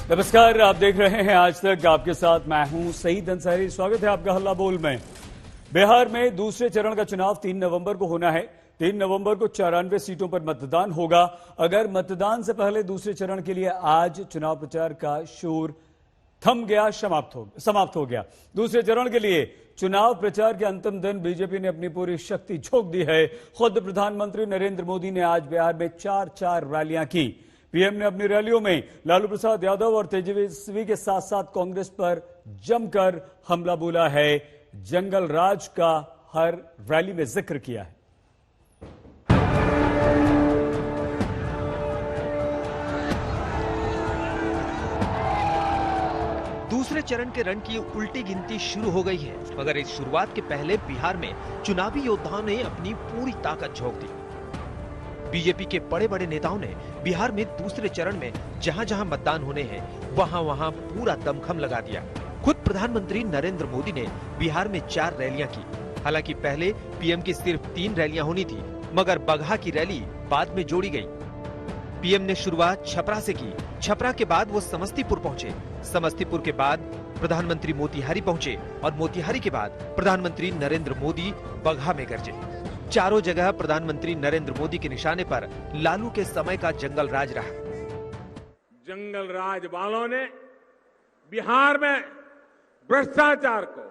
नमस्कार, आप देख रहे हैं आज तक। आपके साथ मैं हूं सईद अंसारी। स्वागत है आपका हल्ला बोल में। बिहार में दूसरे चरण का चुनाव 3 नवंबर को होना है। 3 नवंबर को 94 सीटों पर मतदान होगा। अगर मतदान से पहले दूसरे चरण के लिए आज चुनाव प्रचार का शोर थम गया, समाप्त हो गया। दूसरे चरण के लिए चुनाव प्रचार के अंतिम दिन बीजेपी ने अपनी पूरी शक्ति झोंक दी है। खुद प्रधानमंत्री नरेंद्र मोदी ने आज बिहार में 4 रैलियां की। पीएम ने अपनी रैलियों में लालू प्रसाद यादव और तेजस्वी के साथ साथ कांग्रेस पर जमकर हमला बोला है। जंगल राज का हर रैली में जिक्र किया है। दूसरे चरण के रण की उल्टी गिनती शुरू हो गई है, मगर इस शुरुआत के पहले बिहार में चुनावी योद्धाओं ने अपनी पूरी ताकत झोंक दी। बीजेपी के बड़े बड़े नेताओं ने बिहार में दूसरे चरण में जहां जहां मतदान होने हैं वहां वहां पूरा दमखम लगा दिया। खुद प्रधानमंत्री नरेंद्र मोदी ने बिहार में 4 रैलियां की। हालांकि पहले पीएम की सिर्फ 3 रैलियां होनी थी, मगर बगहा की रैली बाद में जोड़ी गई। पीएम ने शुरुआत छपरा से की। छपरा के बाद वो समस्तीपुर पहुंचे। समस्तीपुर के बाद प्रधानमंत्री मोतिहारी पहुंचे और मोतिहारी के बाद प्रधानमंत्री नरेंद्र मोदी बगहा में गरजे। चारों जगह प्रधानमंत्री नरेंद्र मोदी के निशाने पर लालू के समय का जंगल राज रहा। जंगल राज वालों ने बिहार में भ्रष्टाचार को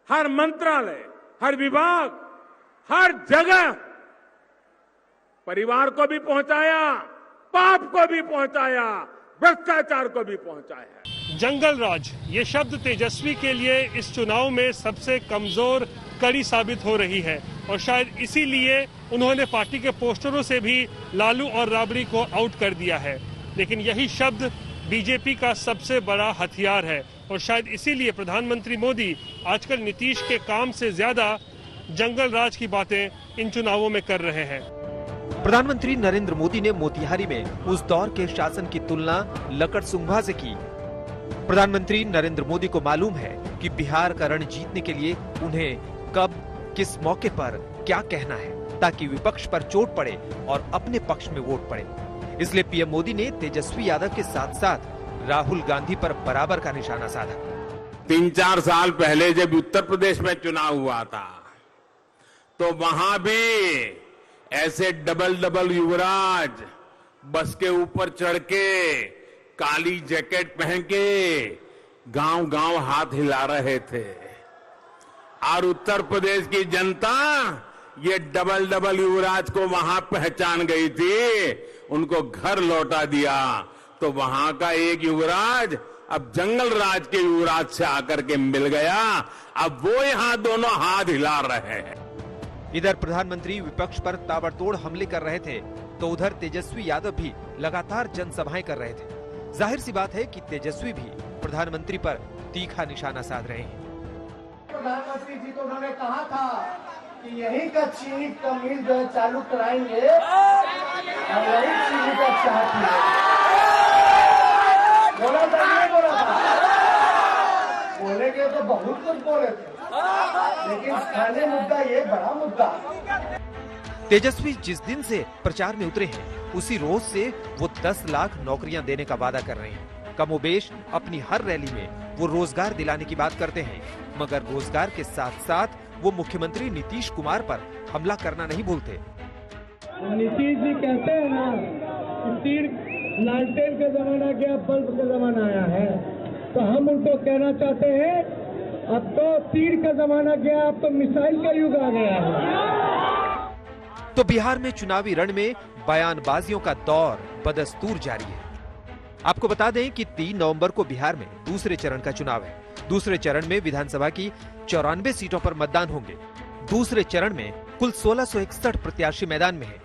हर मंत्रालय, हर विभाग, हर जगह परिवार को भी पहुंचाया, पाप को भी पहुंचाया, भ्रष्टाचार को भी पहुंचाया। जंगल राज ये शब्द तेजस्वी के लिए इस चुनाव में सबसे कमजोर कड़ी साबित हो रही है और शायद इसीलिए उन्होंने पार्टी के पोस्टरों से भी लालू और राबड़ी को आउट कर दिया है। लेकिन यही शब्द बीजेपी का सबसे बड़ा हथियार है और शायद इसीलिए प्रधानमंत्री मोदी आजकल नीतीश के काम से ज्यादा जंगल राज की बातें इन चुनावों में कर रहे हैं। प्रधानमंत्री नरेंद्र मोदी ने मोतिहारी में उस दौर के शासन की तुलना लकड़सुंभा से की। प्रधानमंत्री नरेंद्र मोदी को मालूम है कि बिहार का रण जीतने के लिए उन्हें कब, किस मौके पर क्या कहना है, ताकि विपक्ष पर चोट पड़े और अपने पक्ष में वोट पड़े। इसलिए पीएम मोदी ने तेजस्वी यादव के साथ साथ राहुल गांधी पर बराबर का निशाना साधा। 3-4 साल पहले जब उत्तर प्रदेश में चुनाव हुआ था तो वहां भी ऐसे डबल युवराज बस के ऊपर चढ़ के काली जैकेट पहन के गांव-गांव हाथ हिला रहे थे और उत्तर प्रदेश की जनता ये डबल युवराज को वहां पहचान गई थी, उनको घर लौटा दिया। तो वहां का एक युवराज अब जंगल राज के युवराज से आकर के मिल गया। अब वो यहां दोनों हाथ हिला रहे हैं। इधर प्रधानमंत्री विपक्ष पर ताबड़तोड़ हमले कर रहे थे तो उधर तेजस्वी यादव भी लगातार जनसभाएं कर रहे थे। जाहिर सी बात है कि तेजस्वी भी प्रधानमंत्री पर तीखा निशाना साध रहे हैं। प्रधानमंत्री जी तो उन्होंने कहा था कि यही का चीनी का मिल जो है चालू कराएंगे और यही चीनी का चाहती है। बोला था नहीं बोला था? बोले के तो बहुत कुछ बोले थे, लेकिन स्थानीय मुद्दा ये बड़ा मुद्दा। तेजस्वी जिस दिन से प्रचार में उतरे हैं उसी रोज से वो 10 लाख नौकरियां देने का वादा कर रहे हैं। कमोबेश अपनी हर रैली में वो रोजगार दिलाने की बात करते हैं, मगर रोजगार के साथ साथ वो मुख्यमंत्री नीतीश कुमार पर हमला करना नहीं भूलते। नीतीश जी कहते हैं ना कि तीर लालटेन का जमाना गया, बल्ब का जमाना आया है, तो हम उनको कहना चाहते हैं अब तो तीर का जमाना गया, अब तो मिसाइल का युग आ गया है। तो बिहार में चुनावी रण में बयानबाजियों का दौर बदस्तूर जारी है। आपको बता दें कि 3 नवंबर को बिहार में दूसरे चरण का चुनाव है। दूसरे चरण में विधानसभा की 94 सीटों पर मतदान होंगे। दूसरे चरण में कुल 1661 प्रत्याशी मैदान में हैं।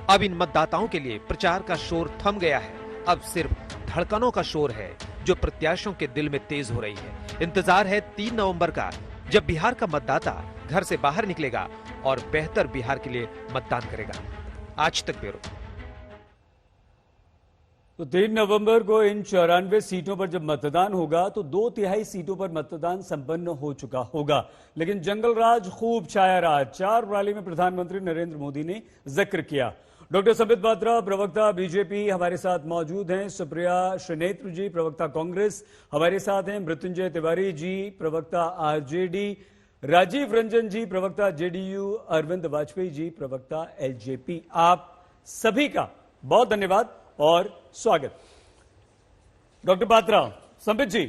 अब इन मतदाताओं के लिए प्रचार का शोर थम गया है। अब सिर्फ धड़कनों का शोर है जो प्रत्याशियों के दिल में तेज हो रही है। इंतजार है 3 नवंबर का, जब बिहार का मतदाता घर से बाहर निकलेगा और बेहतर बिहार के लिए मतदान करेगा। आज तक ब्यूरो। तो 3 नवंबर को इन 94 सीटों पर जब मतदान होगा तो 2/3 सीटों पर मतदान संपन्न हो चुका होगा। लेकिन जंगल राज खूब छाया रहा। 4 रैली में प्रधानमंत्री नरेंद्र मोदी ने जिक्र किया। डॉक्टर संबित पात्रा, प्रवक्ता बीजेपी, हमारे साथ मौजूद हैं। सुप्रिया श्रीनेत्र जी, प्रवक्ता कांग्रेस, हमारे साथ हैं। मृत्युंजय तिवारी जी, प्रवक्ता आरजेडी, राजीव रंजन जी, प्रवक्ता जेडीयू, अरविंद वाजपेयी जी, प्रवक्ता एलजेपी। आप सभी का बहुत धन्यवाद और स्वागत। डॉक्टर पात्रा, संबित जी,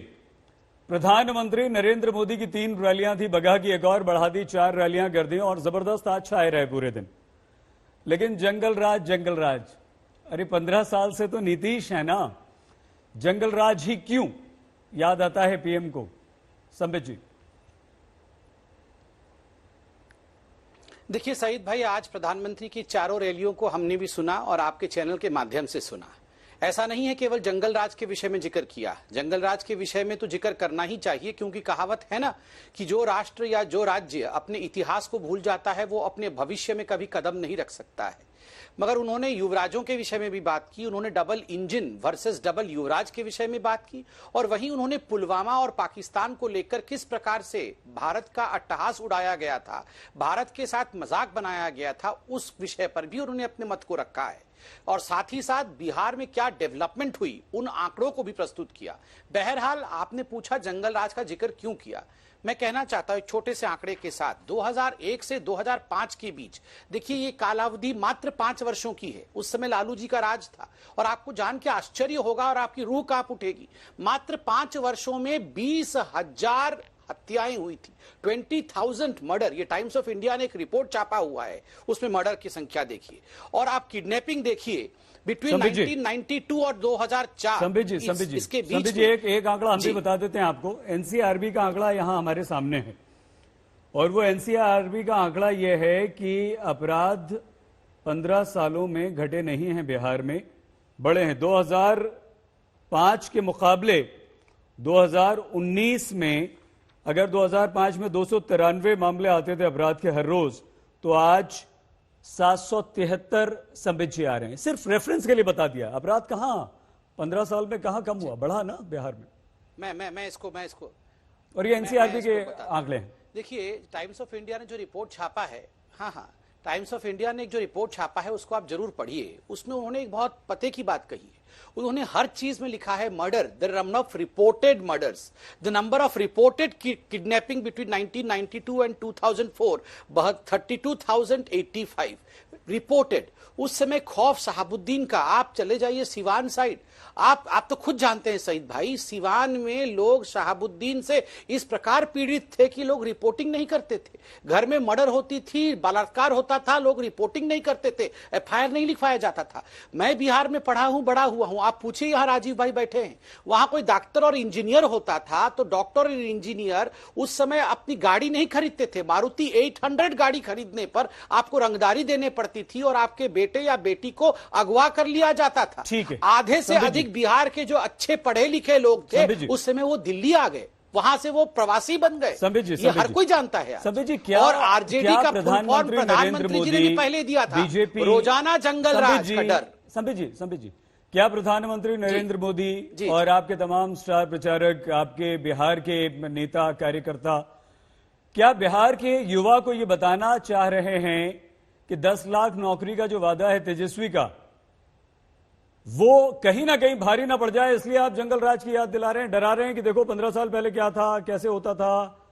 प्रधानमंत्री नरेंद्र मोदी की 3 रैलियां थी, बगहा की एक और बढ़ा दी, 4 रैलियां कर दी और जबरदस्त आज छाए रहे पूरे दिन। लेकिन जंगल राज, अरे 15 साल से तो नीतीश है ना, जंगल राज ही क्यों याद आता है पीएम को? संबित जी। देखिए सईद भाई, आज प्रधानमंत्री की 4 रैलियों को हमने भी सुना और आपके चैनल के माध्यम से सुना। ऐसा नहीं है केवल जंगल राज के विषय में जिक्र किया, जंगल राज के विषय में तो जिक्र करना ही चाहिए, क्योंकि कहावत है ना कि जो राष्ट्र या जो राज्य अपने इतिहास को भूल जाता है वो अपने भविष्य में कभी कदम नहीं रख सकता है। मगर उन्होंने युवराजों के विषय में भी बात की, उन्होंने डबल इंजन वर्सेस डबल युवराज के विषय में बात की, और वहीं उन्होंने पुलवामा और पाकिस्तान को लेकर किस प्रकार से भारत का अट्टहास उड़ाया गया था, भारत के साथ मजाक बनाया गया था, उस विषय पर भी उन्होंने अपने मत को रखा है। और साथ ही साथ बिहार में क्या डेवलपमेंट हुई उन आंकड़ों को भी प्रस्तुत किया। बहरहाल आपने पूछा जंगल राज का जिक्र क्यों किया, मैं कहना चाहता हूं एक छोटे से आंकड़े के साथ, 2001 से 2005 के बीच देखिए, ये कालावधि मात्र 5 वर्षों की है। उस समय लालू जी का राज था और आपको जान के आश्चर्य होगा और आपकी रूह कांप उठेगी, मात्र 5 वर्षों में 20,000 हत्याएं हुई थी, 20,000 मर्डर। ये टाइम्स ऑफ इंडिया ने एक रिपोर्ट छापा हुआ है, उसमें मर्डर की संख्या देखिए। और आप किडनैपिंग देखिए बिटवीन 1992 और 2004। संबित जी, इसके बीच एक आंकड़ा हम भी बता देते हैं आपको। एनसीआरबी का आंकड़ा यहां हमारे सामने है और वो एनसीआरबी का आंकड़ा यह है कि अपराध 15 सालों में घटे नहीं हैं, बिहार में बढ़े हैं। 2005 के मुकाबले 2019 में अगर 2005 में 293 मामले आते थे अपराध के हर रोज, तो आज 773 संबित जी आ रहे हैं। सिर्फ रेफरेंस के लिए बता दिया, अपराध कहां 15 साल में कहां कम हुआ, बढ़ा ना बिहार में। मैं इसको और ये एनसीआरबी के आंकड़े हैं। देखिए टाइम्स ऑफ इंडिया ने जो रिपोर्ट छापा है, हाँ, टाइम्स ऑफ इंडिया ने जो रिपोर्ट छापा है उसको आप जरूर पढ़िए। उसमें उन्होंने एक बहुत पते की बात कही है। उन्होंने हर चीज में लिखा है murder, the number of reported murders, the number of reported kidnapping between 1992 and 2004 32,085 reported. उस समय खौफ शहाबुद्दीन का, आप चले जाइए सिवान साइड, आप तो खुद जानते हैं सईद भाई, सिवान में लोग शहाबुद्दीन से इस प्रकार पीड़ित थे कि लोग रिपोर्टिंग नहीं करते थे। घर में मर्डर होती थी, बलात्कार होता था, लोग रिपोर्टिंग नहीं करते थे, एफआईआर नहीं लिखवाया जाता था। मैं बिहार में पढ़ा हूं, बड़ा हुआ हूं। आप पूछिए, यहां राजीव भाई बैठे हैं, वहां कोई डॉक्टर और इंजीनियर होता था तो डॉक्टर और इंजीनियर उस समय अपनी गाड़ी नहीं खरीदते थे। मारुति 800 गाड़ी खरीदने पर आपको रंगदारी देने पड़ती थी और आपके बेटे या बेटी को अगवा कर लिया जाता था। आधे से अधिक बिहार के जो अच्छे पढ़े लिखे लोग थे उस समय वो दिल्ली आ गए, वहां से वो प्रवासी बन गए। ये हर कोई जानता है। और आरजेडी का फुल फॉर्म प्रधानमंत्री जी ने भी पहले दिया था, रोजाना जंगल राज का डर। संबित जी, क्या प्रधानमंत्री नरेंद्र मोदी और आपके तमाम स्टार प्रचारक, आपके बिहार के नेता कार्यकर्ता, क्या बिहार के युवा को यह बताना चाह रहे हैं कि 10 लाख नौकरी का जो वादा है तेजस्वी का, वो कहीं ना कहीं भारी ना पड़ जाए, इसलिए आप जंगल राज की याद दिला रहे हैं, डरा रहे हैं कि देखो 15 साल पहले क्या था, कैसे होता था,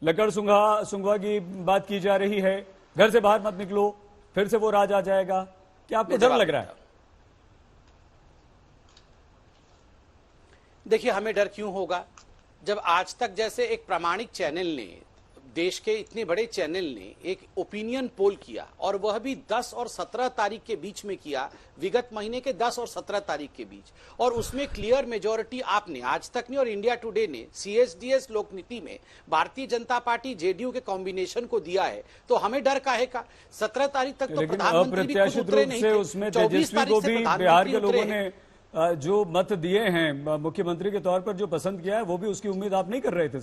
लकड़ सुंघा की बात की जा रही है, घर से बाहर मत निकलो, फिर से वो राज आ जाएगा? क्या आपको डर लग रहा है? देखिए, हमें डर क्यों होगा जब आज तक जैसे एक प्रामाणिक चैनल ने, देश के इतने बड़े चैनल ने एक ओपिनियन पोल किया, और वह भी 10 और 17 तारीख के बीच में किया, विगत महीने के 10 और 17 तारीख के बीच, और उसमें क्लियर मेजॉरिटी आपने, आज तक नहीं और इंडिया टुडे ने CSDS लोकनीति में भारतीय जनता पार्टी जेडीयू के कॉम्बिनेशन को दिया है, तो हमें डर काहे का? 17 तारीख तक तो प्रधानमंत्री भी खुद उतरे नहीं थे, उसमें तेजस्वी को भी बिहार के लोगों ने जो मत दिए हैं मुख्यमंत्री के तौर पर, जो पसंद किया है, वो भी उसकी उम्मीद आप नहीं कर रहे थे।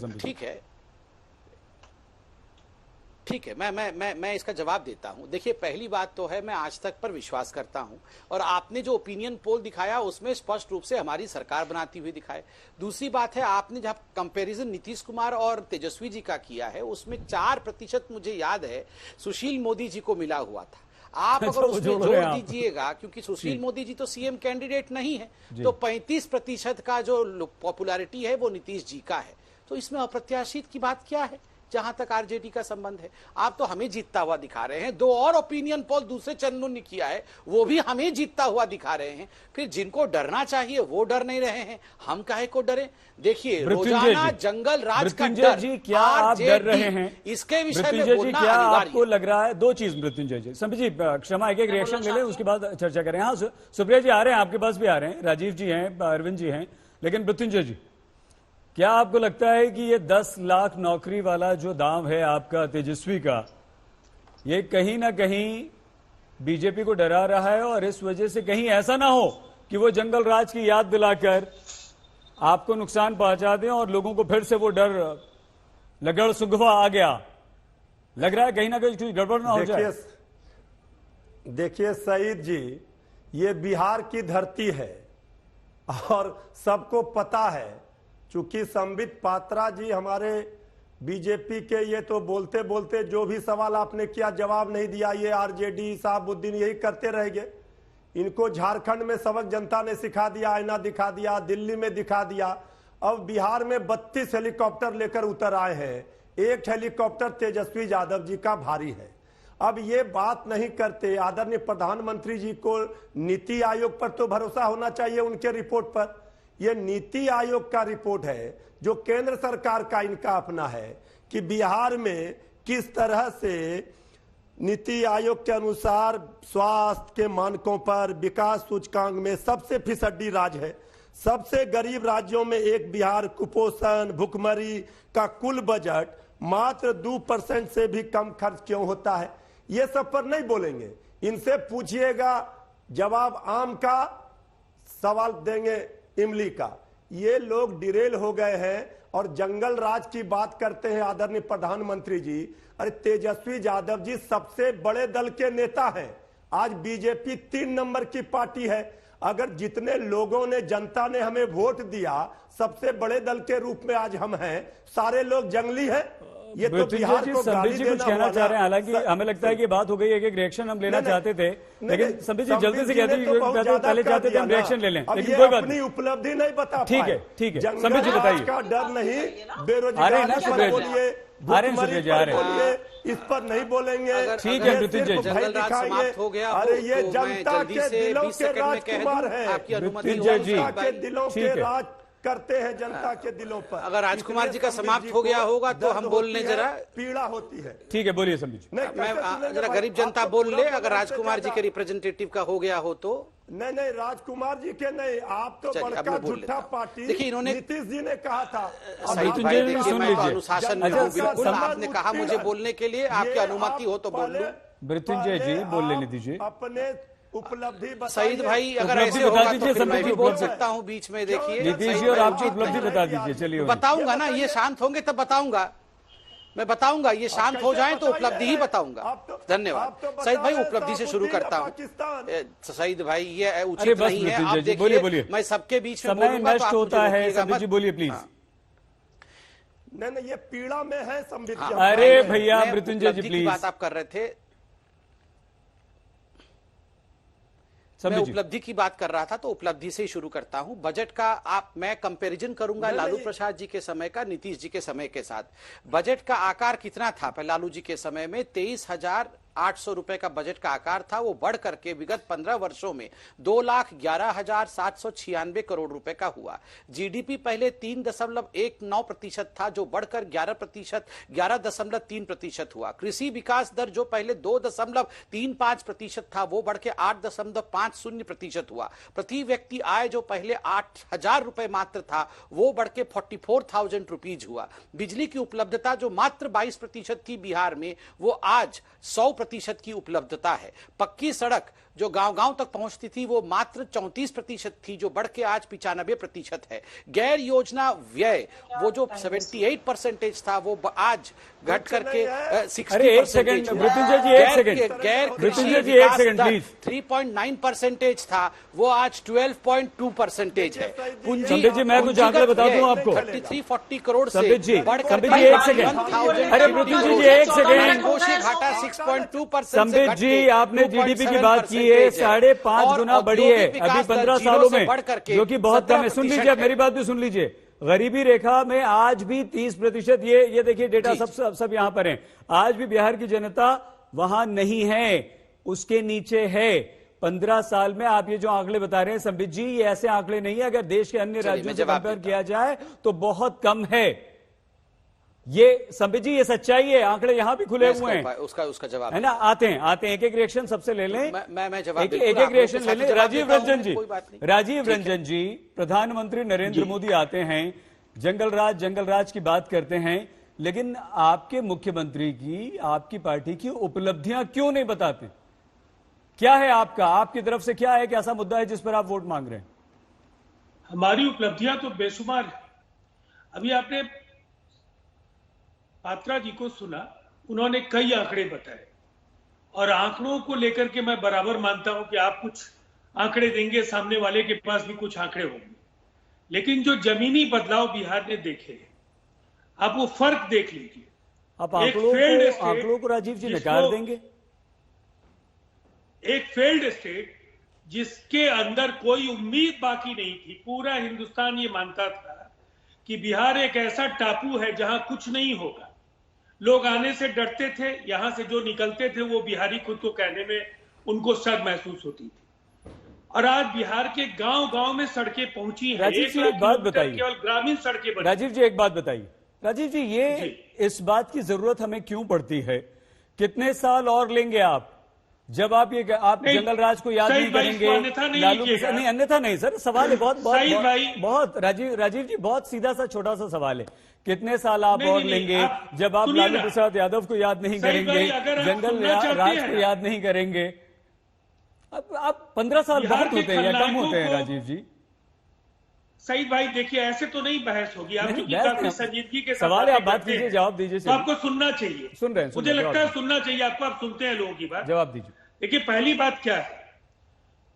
ठीक है, मैं इसका जवाब देता हूं। देखिए, पहली बात तो है, मैं आज तक पर विश्वास करता हूं, और आपने जो ओपिनियन पोल दिखाया उसमें स्पष्ट रूप से हमारी सरकार बनाती हुई दिखाए। दूसरी बात है, आपने जब कंपैरिजन नीतीश कुमार और तेजस्वी जी का किया है, उसमें 4% मुझे याद है सुशील मोदी जी को मिला हुआ था। आप अगर वो उसमें जोड़ रहे जोड़ हैं आप। दीजिएगा, क्योंकि सुशील मोदी जी तो सीएम कैंडिडेट नहीं है, तो 35% का जो पॉपुलैरिटी है वो नीतीश जी का है, तो इसमें अप्रत्याशित की बात क्या है जहां तक आरजेडी का संबंध है। आप तो हमें जीतता हुआ दिखा रहे हैं, 2 और ओपिनियन पोल दूसरे चैनलों ने किया है, वो भी हमें जीतता हुआ दिखा रहे हैं। फिर जिनको डरना चाहिए वो डर नहीं रहे हैं, हम काहे को डरे। देखिए रोजाना जंगल राज का मृत्युंजय डर, जी क्या आप डर रहे हैं इसके विषय में मृत्युंजय जी, बोलना क्या अनिवार्य आपको लग रहा है? 2 चीज मृत्युंजय जी, संबित जी क्षमा, एक रिएक्शन ले लें, उसके बाद चर्चा करें। हाँ सुप्रिया जी आ रहे हैं, आपके पास भी आ रहे हैं, राजीव जी हैं, अरविंद जी हैं, लेकिन मृत्युंजय जी क्या आपको लगता है कि ये 10 लाख नौकरी वाला जो दांव है आपका तेजस्वी का, ये कहीं ना कहीं बीजेपी को डरा रहा है, और इस वजह से कहीं ऐसा ना हो कि वो जंगल राज की याद दिलाकर आपको नुकसान पहुंचा दें और लोगों को फिर से वो डर लगड़ सुगवा आ गया? लग रहा है कहीं ना कहीं कुछ गड़बड़ ना हो जाए। देखिए सईद जी, ये बिहार की धरती है और सबको पता है, चूंकि संबित पात्रा जी हमारे बीजेपी के, ये तो बोलते बोलते जो भी सवाल आपने किया जवाब नहीं दिया, ये आरजेडी साहबुद्दीन यही करते रहेंगे। इनको झारखंड में सबक जनता ने सिखा दिया, आईना दिखा दिया, दिल्ली में दिखा दिया। अब बिहार में 32 हेलीकॉप्टर लेकर उतर आए हैं, एक हेलीकॉप्टर तेजस्वी यादव जी का भारी है। अब ये बात नहीं करते। आदरणीय प्रधानमंत्री जी को नीति आयोग पर तो भरोसा होना चाहिए, उनके रिपोर्ट पर। ये नीति आयोग का रिपोर्ट है जो केंद्र सरकार का इनका अपना है कि बिहार में किस तरह से नीति आयोग के अनुसार स्वास्थ्य के मानकों पर विकास सूचकांक में सबसे फिसड्डी राज्य है। सबसे गरीब राज्यों में एक बिहार। कुपोषण, भुखमरी का कुल बजट मात्र 2% से भी कम खर्च क्यों होता है? ये सब पर नहीं बोलेंगे। इनसे पूछिएगा, जवाब आम का, सवाल देंगे इमली का। ये लोग डिरेल हो गए हैं और जंगल राज की बात करते हैं आदरणीय प्रधानमंत्री जी। अरे तेजस्वी यादव जी सबसे बड़े दल के नेता हैं। आज बीजेपी 3 नंबर की पार्टी है। अगर जितने लोगों ने, जनता ने हमें वोट दिया, सबसे बड़े दल के रूप में आज हम हैं, सारे लोग जंगली हैं। ये तो बिहार को संबित जी कुछ कहना चाह रहे हैं, हालांकि हमें लगता है कि बात हो गई, एक रिएक्शन हम लेना चाहते थे, लेकिन संबित जी जल्दी से कहते पहले चाहते थे हम रिएक्शन ले लें, लेकिन कोई बात अपनी उपलब्धि नहीं बता। ठीक है संबित जी बताइए। का डर नहीं, बेरोजगारी पर बोलिए, भुखमरी पर बोलिए, इस पर नहीं बोलेंगे। ठीक है मृत्युंजय जी, जंगल राज समाप्त हो गया। अरे ये जनता के दिलों के राजकुमार है, मृत्युंजय जी के दिलों के राज करते हैं, जनता के दिलों पर। अगर राजकुमार जी का समाप्त हो गया होगा तो हम बोलने जरा पीड़ा होती है। ठीक है बोलिए संबित जी। मैं जरा गरीब जनता बोल ले, अगर राजकुमार जी के रिप्रेजेंटेटिव का हो गया हो तो। नहीं राजकुमार जी के नहीं, आप तो बड़का झूठा पार्टी। देखिए इन्होंने, नीतीश जी ने कहा था। मृत्युंजय जी सुन लीजिए, अनुशासन में हूं बिल्कुल। आपने कहा मुझे बोलने के लिए, आपकी अनुमति हो तो बोल लूं। मृत्युंजय जी बोल लेने दीजिए। अपने उपलब्धि सईद भाई अगर ऐसे होगा तो फिर मैं भी बोल सकता हूं बीच में। देखिए नीतीश जी और आपकी उपलब्धि बता दीजिए। चलिए बताऊंगा ना, ये शांत होंगे तब बताऊंगा, मैं बताऊंगा। ये शांत हो जाए तो उपलब्धि ही बताऊंगा। धन्यवाद सईद भाई, उपलब्धि से शुरू करता हूँ। सईद भाई ये उचित नहीं है। आप देखिए मैं सबके बीच में बोलूंगा तो आप होता है। संबित जी बोलिए प्लीज। नहीं ये पीड़ा में है संबित जी। अरे भैया मृत्युंजय जी प्लीज, बात आप कर रहे थे, मैं उपलब्धि की बात कर रहा था तो उपलब्धि से ही शुरू करता हूं। बजट का मैं कंपैरिजन करूंगा लालू प्रसाद जी के समय का नीतीश जी के समय के साथ। बजट का आकार कितना था लालू जी के समय में? 23,800 रुपए का बजट का आकार था। वो बढ़ करके विगत 15 वर्षों में 2,11,796 करोड़ रुपए का हुआ। जीडीपी पहले 3.19% था, जो बढ़कर 11.3% हुआ। कृषि विकास दर जो पहले 2.35% था, वो बढ़ के 8.50% हुआ। प्रति व्यक्ति आय जो पहले 8,000 रुपए मात्र था, वो बढ़ के 44,000 रुपीज हुआ। बिजली की उपलब्धता जो मात्र 22% थी बिहार में, वो आज 100% की उपलब्धता है। पक्की सड़क जो गांव-गांव तक पहुंचती थी वो मात्र 34% थी, जो बढ़ के आज 95% है। गैर योजना व्यय वो जो 78% था वो आज घट करके 60%। अरे एक सेकंड मृत्युंजय जी, एक सेकंड गैर मृत्युंजय जी, एक सेकंड प्लीज। 3.9% था वो आज 12.2% है। पूंजी संबित जी, मैं कुछ आंकड़े बता दूं आपको। 3340 करोड़ से संबित जी, बढ़कर संबित जी एक सेकंड, अरे मृत्युंजय जी एक सेकंड। घोषी घाटा 6.2%। संबित जी, आपने जीडीपी की बात की है, 5.5 गुना बढ़ी है अभी 15 सालों में, जो कि बहुत कम है। सुन लीजिए, आप मेरी बात भी सुन लीजिए। गरीबी रेखा में आज भी 30%, ये देखिए डेटा सब यहां पर है। आज भी बिहार की जनता वहां नहीं है, उसके नीचे है। 15 साल में आप ये जो आंकड़े बता रहे हैं संबित जी, ये ऐसे आंकड़े नहीं है, अगर देश के अन्य राज्यों से कंपेयर किया जाए तो बहुत कम है। ये संबित जी, ये सच्चाई है, आंकड़े यहां भी खुले हुए हैं। उसका जवाब है ना, आते हैं एक रिएक्शन सबसे ले लें। मैं जवाब एक रिएक्शन ले लें। राजीव रंजन जी, प्रधानमंत्री नरेंद्र मोदी आते हैं, जंगल राज की बात करते हैं, लेकिन आपके मुख्यमंत्री की, आपकी पार्टी की उपलब्धियां क्यों नहीं बताते? क्या है आपकी तरफ से क्या है कि ऐसा मुद्दा है जिस पर आप वोट मांग रहे हैं? हमारी उपलब्धियां तो बेशुमार है। अभी आपने पात्रा जी को सुना, उन्होंने कई आंकड़े बताए, और आंकड़ों को लेकर के मैं बराबर मानता हूं कि आप कुछ आंकड़े देंगे, सामने वाले के पास भी कुछ आंकड़े होंगे, लेकिन जो जमीनी बदलाव बिहार ने देखे, आप वो फर्क देख लीजिए। आप आंकड़ों को राजीव जी नकार देंगे? एक फेल्ड स्टेट जिसके अंदर कोई उम्मीद बाकी नहीं थी, पूरा हिंदुस्तान ये मानता था कि बिहार एक ऐसा टापू है जहां कुछ नहीं होगा, लोग आने से डरते थे, यहां से जो निकलते थे वो बिहारी खुद को कहने में उनको शर्म महसूस होती थी। और आज बिहार के गांव-गांव में सड़कें पहुंची हैं। राजीव जी एक बात बताइए, केवल ग्रामीण सड़कें बनी। राजीव जी एक बात बताइए, राजीव जी ये इस बात की जरूरत हमें क्यों पड़ती है? कितने साल और लेंगे आप? जब आप जंगल राज को याद नहीं करेंगे, लालू प्रसाद नहीं, अन्यथा नहीं सर, सवाल है बहुत राजीव जी, बहुत सीधा सा छोटा सा सवाल है। कितने साल आप और लेंगे जब आप लालू प्रसाद यादव को याद नहीं करेंगे, जंगल राज को याद नहीं करेंगे? अब आप 15 साल बहुत होते हैं या कम होते हैं राजीव जी? सईद भाई देखिए, ऐसे तो नहीं बहस होगी। आप काफी संजीदगी के सवाल है, आप बात कीजिए, जवाब दीजिए। तो आपको सुनना चाहिए, सुन रहे हैं, मुझे लगता है सुनना चाहिए आपको। आप सुनते हैं लोगों की बात, जवाब दीजिए। देखिए, पहली बात क्या है,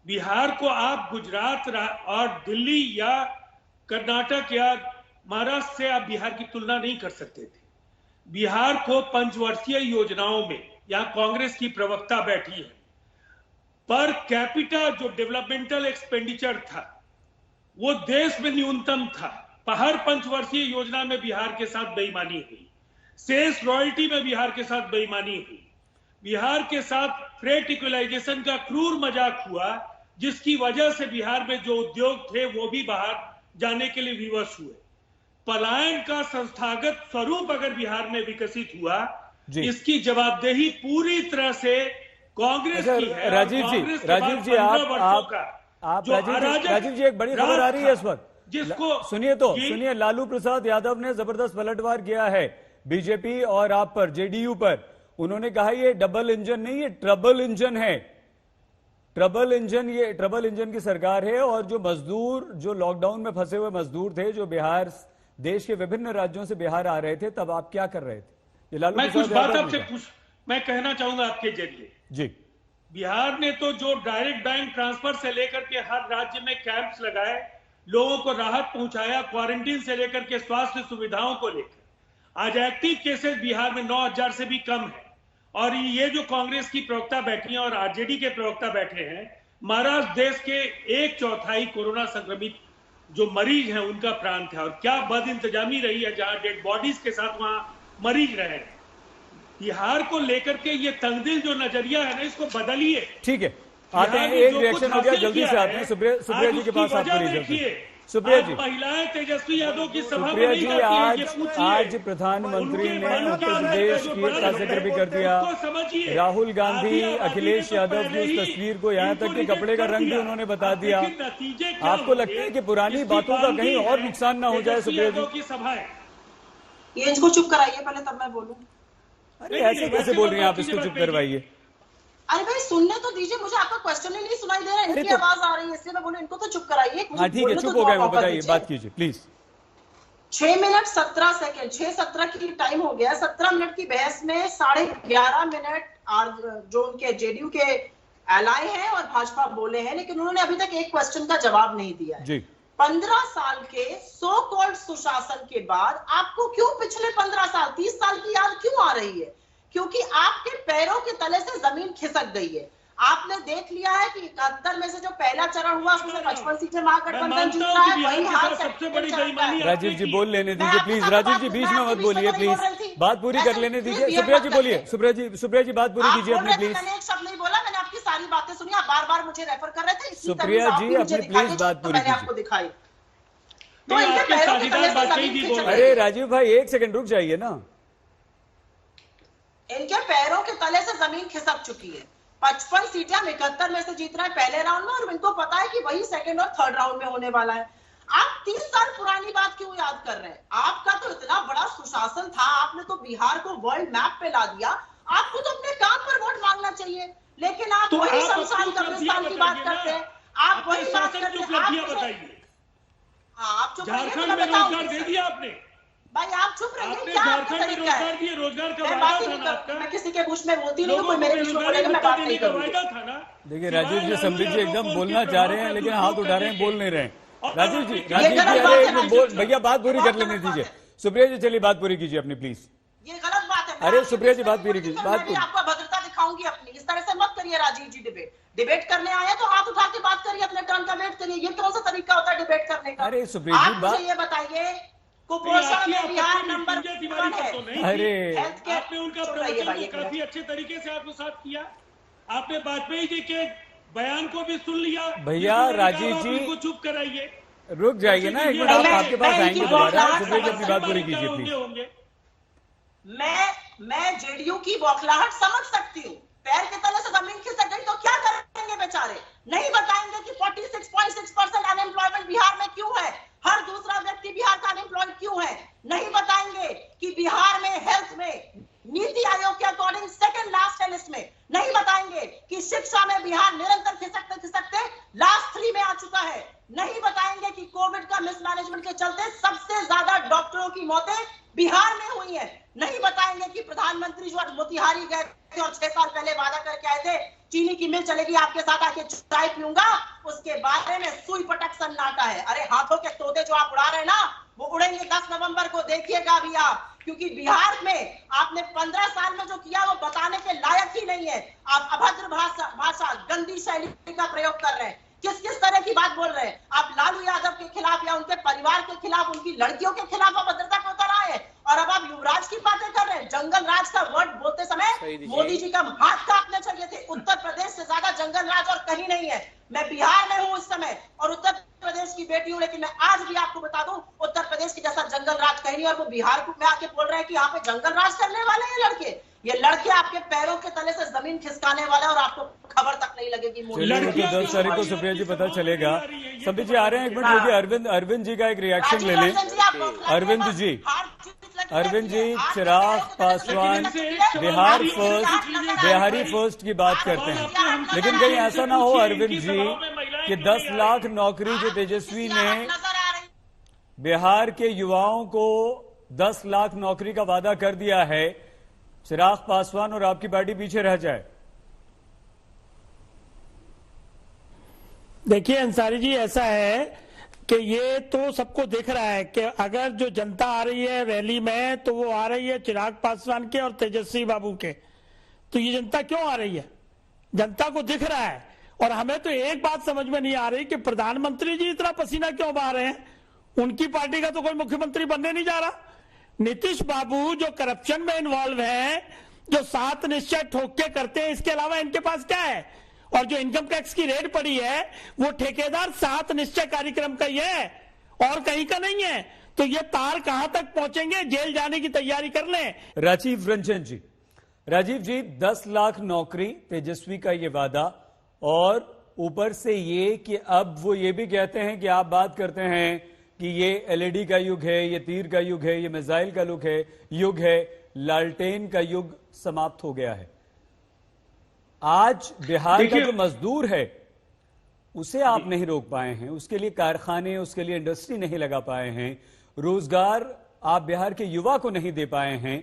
बिहार को आप गुजरात और दिल्ली या कर्नाटक या महाराष्ट्र से आप बिहार की तुलना नहीं कर सकते थे। बिहार को पंचवर्षीय योजनाओं में, यहां कांग्रेस की प्रवक्ता बैठी है, पर कैपिटा जो डेवलपमेंटल एक्सपेंडिचर था वो देश में न्यूनतम था। हर पंचवर्षीय योजना में बिहार के साथ बेईमानी हुई, सेस रॉयल्टी में बिहार के साथ बेईमानी हुई, बिहार के साथ फ्रेट इक्वलाइजेशन का क्रूर मजाक हुआ, जिसकी वजह से बिहार में जो उद्योग थे वो भी बाहर जाने के लिए विवश हुए। पलायन का संस्थागत स्वरूप अगर बिहार में विकसित हुआ, इसकी जवाबदेही पूरी तरह से कांग्रेस की है। राजीव जी एक बड़ी खबर आ रही है इस वक्त, जिसको सुनिए, लालू प्रसाद यादव ने जबरदस्त पलटवार किया है बीजेपी और आप पर, जेडीयू पर। उन्होंने कहा ये डबल इंजन नहीं, ये ट्रबल इंजन है। ये ट्रबल इंजन की सरकार है। और जो मजदूर, जो लॉकडाउन में फंसे हुए मजदूर थे, जो बिहार, देश के विभिन्न राज्यों से बिहार आ रहे थे, तब आप क्या कर रहे थे? ये लालू मैं कुछ बात आपसे मैं कहना चाहूंगा आपके जरिए जी। बिहार ने तो जो डायरेक्ट बैंक ट्रांसफर से लेकर के हर राज्य में कैंप्स लगाए, लोगों को राहत पहुंचाया, क्वारंटीन से लेकर के स्वास्थ्य सुविधाओं को लेकर, आज एक्टिव केसेस बिहार में 9000 से भी कम है। और ये जो कांग्रेस की प्रवक्ता बैठी है और आरजेडी के प्रवक्ता बैठे हैं, महाराष्ट्र देश के 1/4 कोरोना संक्रमित जो मरीज हैं उनका प्रांत है। और क्या बद इंतजामी रही है, जहां डेड बॉडीज के साथ वहां मरीज रहे। बिहार को लेकर के ये तंगदिल जो नजरिया है ना, इसको बदलिए। ठीक है, आते हैं, एक रिएक्शन हो गया, जल्दी से आते हैं सुप्रिया जी के पास। सुप्रिया जी, महिलाएं तेजस्वी यादव की सभा सुप्रिया जी, आज प्रधानमंत्री ने उत्तर प्रदेश का जिक्र भी कर दिया। राहुल गांधी, अखिलेश यादव की उस तस्वीर को, यहाँ तक कि कपड़े का रंग भी उन्होंने बता दिया। आपको लगता है कि पुरानी बातों का कहीं और नुकसान ना हो जाए? सुप्रिया जी, ये इसको चुप कराइए पहले, तब मैं बोलूं। अरे ऐसे कैसे बोल रही हैं आप? इसको चुप करवाइए। अरे भाई सुनने तो दीजिए, मुझे आपका क्वेश्चन ही नहीं सुनाई दे रहा है, इनकी आवाज आ रही है इसलिए मैं बोलूं इनको तो चुप कराइए। हाँ ठीक है, चुप हो गए, बताइए, बात कीजिए प्लीज। 6 मिनट 17 सेकंड, 6:17 की टाइम हो गया। 17 मिनट की बहस में 11.5 मिनट जो उनके जेडीयू के एलाय हैं और भाजपा बोले हैं, लेकिन उन्होंने अभी तक एक क्वेश्चन का जवाब नहीं दिया है। 15 साल के सो कॉल्ड सुशासन के बाद आपको क्यों पिछले 15 साल 30 साल की याद क्यों आ रही है? क्योंकि आपके पैरों के तले से जमीन खिसक गई है। आपने देख लिया है कि 71 में से जो पहला चरण हुआ उसमें 55 सीटें महागठबंधन जीत रहा है, वही हाल सबसे बड़ी बेईमानी। राजीव जी बोल लेने दीजिए प्लीज, राजीव जी बीच में मत बोलिए प्लीज, बात पूरी कर लेने दीजिए। सुप्रिया जी बोलिए, सुप्रिया जी बात पूरी कीजिए अपनी प्लीज। मैंने एक शब्द नहीं बोला, मैंने आपकी सारी बातें सुनी, आप बार बार मुझे रेफर कर रहे थे। सुप्रिया जी अपनी प्लीज बात पूरी मैंने आपको दिखाई। तो इनके पैरों के तले से जमीन खिसक गई। अरे राजीव भाई एक सेकंड रुक जाइए ना। इनके पैरों के तले से जमीन खिसक चुकी है। 55 सीटें हम 71 में से जीत रहे हैं पहले राउंड में, और इनको पता है कि वही सेकंड और थर्ड राउंड में होने वाला है। आप 30 साल पुरानी बात क्यों याद कर रहे हैं? आपका तो इतना बड़ा सुशासन था, आपने तो बिहार को वर्ल्ड मैप पे ला दिया। आपको तो अपने काम पर वोट मांगना चाहिए, लेकिन आप तो वही आप शमशान अपनी कब्रिस्तान की बात करते हैं। आप वही बात करते हैं। बताइए, आप चुप रहिए, झारखंड मैं में बताऊं रोजगार दे दिया आपने? भाई आप चुप रहिए, आपने क्या आपका झारखंड में तरीका है? रोजगार दिए, रोजगार का मैं वायदा बात ही था नहीं ना कर, आपका? मैं किसी के बीच में बोलती नहीं हूँ, लोगों कोई को मेरे बीच में बेरोजगारी बोलेगा मैं भत्ता बात देने नहीं का करूंगी। वायदा था ना। देखिए राजीव जी, संबित जी एकदम बोलना चाह रहे हैं लेकिन हाथ उठा रहे हैं, बोल नहीं रहे हैं। राजीव जी अरे भैया बात पूरी कर लेने दीजिए। सुप्रिया जी चलिए बात पूरी कीजिए अपनी प्लीज। ये गलत बात है। अरे सुप्रिया जी बात पूरी कीजिए, बात मैं आपको भद्रता दिखाऊंगी अपनी, इस तरह से मत करिए राजीव जी। डिबेट करने आए तो हाथ उठा के बात करिए, अपने टर्न का वेट करिए। ये कौन सा तरीका होता है डिबेट करने का? अरे सुप्रिया जी आप मुझे ये बताइए, कुपोषण में बिहार नंबर 1 है। अरे आपने उनका प्रवचन को काफी अच्छे तरीके से आत्मसात किया। आपने वाजपेयी जी के बयान को भी सुन लिया। भैया राजीव जी को चुप कराइए, रुक जाइए ना एक मिनट, आप आपके पास आएंगे दोबारा। सुप्रिया जी अपनी बात पूरी कीजिए प्लीज। मैं जेडीयू की बौखलाहट समझ सकती हूँ। पैर के तले से जमीन खिसक गई तो क्या करेंगे बेचारे? नहीं बताएंगे कि 46.6% अनएम्प्लॉयमेंट बिहार में क्यों है, हर दूसरा व्यक्ति बिहार का अनएम्प्लॉयड क्यों है। नहीं बताएंगे कि बिहार में हेल्थ में नीति आयोग के अकॉर्डिंग सेकंड लास्ट है लिस्ट में। नहीं बताएंगे कि शिक्षा में बिहार निरंतर खिसकते खिसकते लास्ट 3 में आ चुका है। नहीं बताएंगे कि कोविड का मिसमैनेजमेंट के चलते सबसे ज्यादा डॉक्टरों की मौतें बिहार में हुई है। नहीं बताएंगे कि प्रधानमंत्री जो आज मोतिहारी गए थे और 6 साल पहले वादा करके आए थे चीनी की मिल चलेगी, आपके साथ आके चाय पीऊंगा, उसके बारे में सुई पटक सन्नाटा है। अरे हाथों के तोते जो आप उड़ा रहे हैं ना, वो उड़ेंगे 10 नवंबर को, देखिएगा भी आप। क्योंकि बिहार में आपने 15 साल में जो किया वो बताने के लायक ही नहीं है। आप अभद्र भाषा गंदी शैली का प्रयोग कर रहे हैं। किस किस तरह की बात बोल रहे हैं आप? लालू यादव के खिलाफ या उनके परिवार के खिलाफ, उनकी लड़कियों के खिलाफ अभद्रता को उतर आए, और अब आप युवराज की बातें कर रहे हैं। जंगल राज का वर्ड बोलते समय मोदी जी का हाथ काटने चाहिए थे। उत्तर प्रदेश से ज्यादा जंगल राज और कहीं नहीं है। मैं बिहार में हूं इस समय और उत्तर प्रदेश की बेटी हूं, लेकिन मैं आज भी आपको बता दूं उत्तर प्रदेश की जैसा जंगल राज कहीं नहीं। और वो बिहार को में आके बोल रहे हैं कि यहाँ पे जंगल राज करने वाले हैं लड़के। ये लड़के आपके पैरों के तले से जमीन खिसकाने वाले, और आपको खबर तक नहीं लगेगी। 10 तारीख को सुप्रिया जी पता चलेगा। संबित जी आ रहे हैं, एक मिनट रुकिए। अरविंद जी का एक रिएक्शन ले लें। अरविंद जी चिराग पासवान बिहारी फर्स्ट की बात करते हैं, लेकिन कहीं ऐसा ना हो अरविंद जी कि 10 लाख नौकरी जो तेजस्वी ने बिहार के युवाओं को 10 लाख नौकरी का वादा कर दिया है, चिराग पासवान और आपकी पार्टी पीछे रह जाए। देखिए अंसारी जी, ऐसा है कि ये तो सबको दिख रहा है कि अगर जो जनता आ रही है रैली में तो वो आ रही है चिराग पासवान के और तेजस्वी बाबू के। तो ये जनता क्यों आ रही है? जनता को दिख रहा है। और हमें तो एक बात समझ में नहीं आ रही कि प्रधानमंत्री जी इतना पसीना क्यों बहा रहे हैं। उनकी पार्टी का तो कोई मुख्यमंत्री बनने नहीं जा रहा। नीतीश बाबू जो करप्शन में इन्वॉल्व हैं, जो 7 निश्चय ठोक के करते हैं, इसके अलावा इनके पास क्या है? और जो इनकम टैक्स की रेड पड़ी है वो ठेकेदार 7 निश्चय कार्यक्रम का ही है और कहीं का नहीं है। तो ये तार कहां तक पहुंचेंगे? जेल जाने की तैयारी कर लें। राजीव रंजन जी, राजीव जी 10 लाख नौकरी तेजस्वी का ये वादा, और ऊपर से ये कि अब वो ये भी कहते हैं कि आप बात करते हैं कि ये एलईडी का युग है, ये तीर का युग है, ये मिसाइल का युग है, लालटेन का युग समाप्त हो गया है। आज बिहार का देखिए- जो मजदूर है उसे आप नहीं रोक पाए हैं, उसके लिए कारखाने, उसके लिए इंडस्ट्री नहीं लगा पाए हैं, रोजगार आप बिहार के युवा को नहीं दे पाए हैं,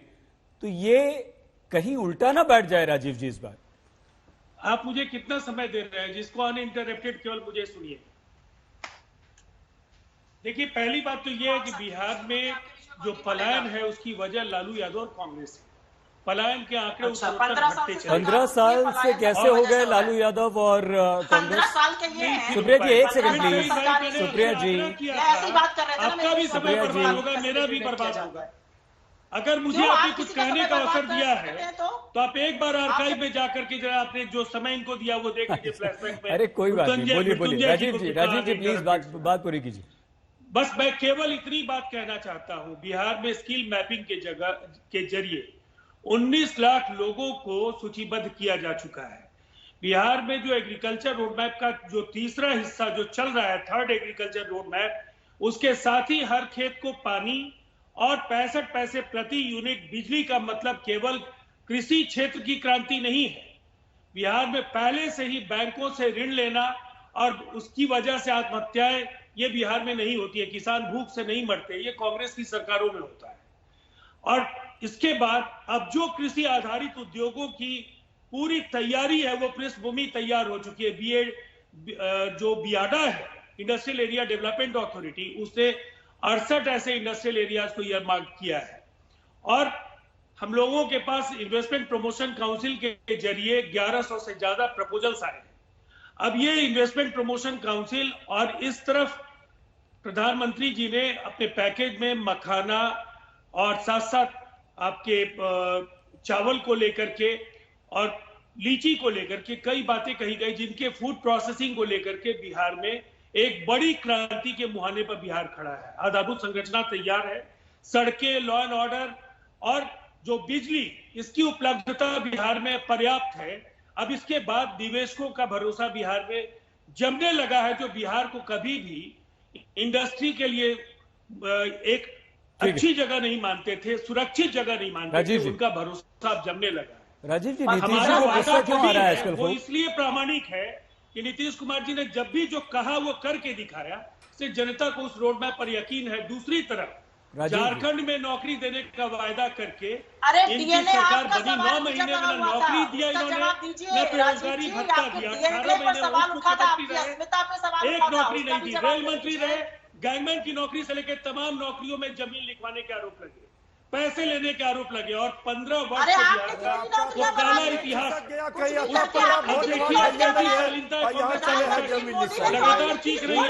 तो ये कहीं उल्टा ना बैठ जाए राजीव जी इस बार? आप मुझे कितना समय दे रहे हैं? जिसको अनइंटरप्टेड केवल मुझे सुनिए। देखिए, पहली बात तो ये है कि बिहार में जो पलायन है उसकी वजह लालू यादव और कांग्रेस है। पलायन के आंकड़े अच्छा, उत्तरोत्तर 15 साल घटते से चले। 15 साल से कैसे हो गए लालू यादव और 15 कांग्रेस? साल के ये हैं। सुप्रिया जी, एक सेकंड 15 प्लीज। साल सरकारी सुप्रिया जी, ये ऐसी बात कर रहे थे ना, आपका भी समय सुप्रिया जी। बर्बाद होगा, मेरा भी बर्बाद होगा। अगर मुझे क्यों? आपने आप कुछ किसी का कहने समय का अवसर बर्बाद दिया कर सकते है हैं तो आप एक बार आर्काइव में जाकर के जरा आपने जो समय इनको दिया वो देख लीजिए फ्लैशबैक में। अरे कोई बात नहीं, बोलिए बोलिए मृत्युंजय राजीव को जी, कितना राजीव जी प्लीज बात पूरी कीजिए। बस मैं केवल इतनी बात कहना चाहता हूं, बिहार में स्किल मैपिंग के जरिए 19 लाख लोगों को सूचीबद्ध किया जा चुका है। बिहार में जो एग्रीकल्चर रोडमैप का जो तीसरा हिस्सा जो चल रहा है, थर्ड एग्रीकल्चर रोडमैप, उसके साथ ही हर खेत को पानी और 65 पैसे प्रति यूनिट बिजली का मतलब केवल कृषि क्षेत्र की क्रांति नहीं है। बिहार में पहले से ही बैंकों से ऋण लेना और उसकी वजह से आत्महत्याएं ये बिहार में नहीं होती है, किसान भूख से नहीं मरते, ये कांग्रेस की सरकारों में होता है। और इसके बाद अब जो कृषि आधारित उद्योगों की पूरी तैयारी है, वो पृष्ठभूमि तैयार हो चुकी है। जो बियाडा है, इंडस्ट्रियल एरिया डेवलपमेंट अथॉरिटी, उसने 68 ऐसे इंडस्ट्रियल एरियाज को ईयरमार्क किया है। और हम लोगों के पास इन्वेस्टमेंट प्रमोशन काउंसिल के जरिए 1100 से ज्यादा प्रपोजल्स आए हैं। अब ये इन्वेस्टमेंट प्रमोशन काउंसिल और इस तरफ प्रधानमंत्री जी ने अपने पैकेज में मखाना और साथ साथ आपके चावल को लेकर के और लीची को लेकर के कई बातें कही गई, जिनके फूड प्रोसेसिंग को लेकर के बिहार में एक बड़ी क्रांति के मुहाने पर बिहार खड़ा है। आधारभूत संरचना तैयार है, सड़कें, लॉ एंड ऑर्डर और जो बिजली, इसकी उपलब्धता बिहार में पर्याप्त है। अब इसके बाद निवेशकों का भरोसा बिहार में जमने लगा है, जो बिहार को कभी भी इंडस्ट्री के लिए एक अच्छी जगह नहीं मानते थे, सुरक्षित जगह नहीं मानते थे, उनका भरोसा अब जमने लगा है। राजीव जी, नीतीश जी हमारा को वादा गुस्सा जो क्यों आ भी रहा है है आजकल? वो इसलिए प्रामाणिक है कि नीतीश कुमार जी ने जब भी जो कहा वो करके दिखाया, से जनता को उस रोड मैप पर यकीन है। दूसरी तरफ झारखंड में नौकरी देने का वायदा करके इनकी सरकार बनी, 9 महीने में न नौकरी दिया इन्होंने, न बेरोजगारी भत्ता दिया। 18 महीने मुख्यमंत्री रहे, एक नौकरी नहीं दी। रेल मंत्री रहे, गैंगमैन की नौकरी से लेकर तमाम नौकरियों में जमीन लिखवाने के आरोप लगे, पैसे लेने के आरोप लगे और 15 वर्ष से बिहार का वो काला इतिहास। लगातार चीख रही है, और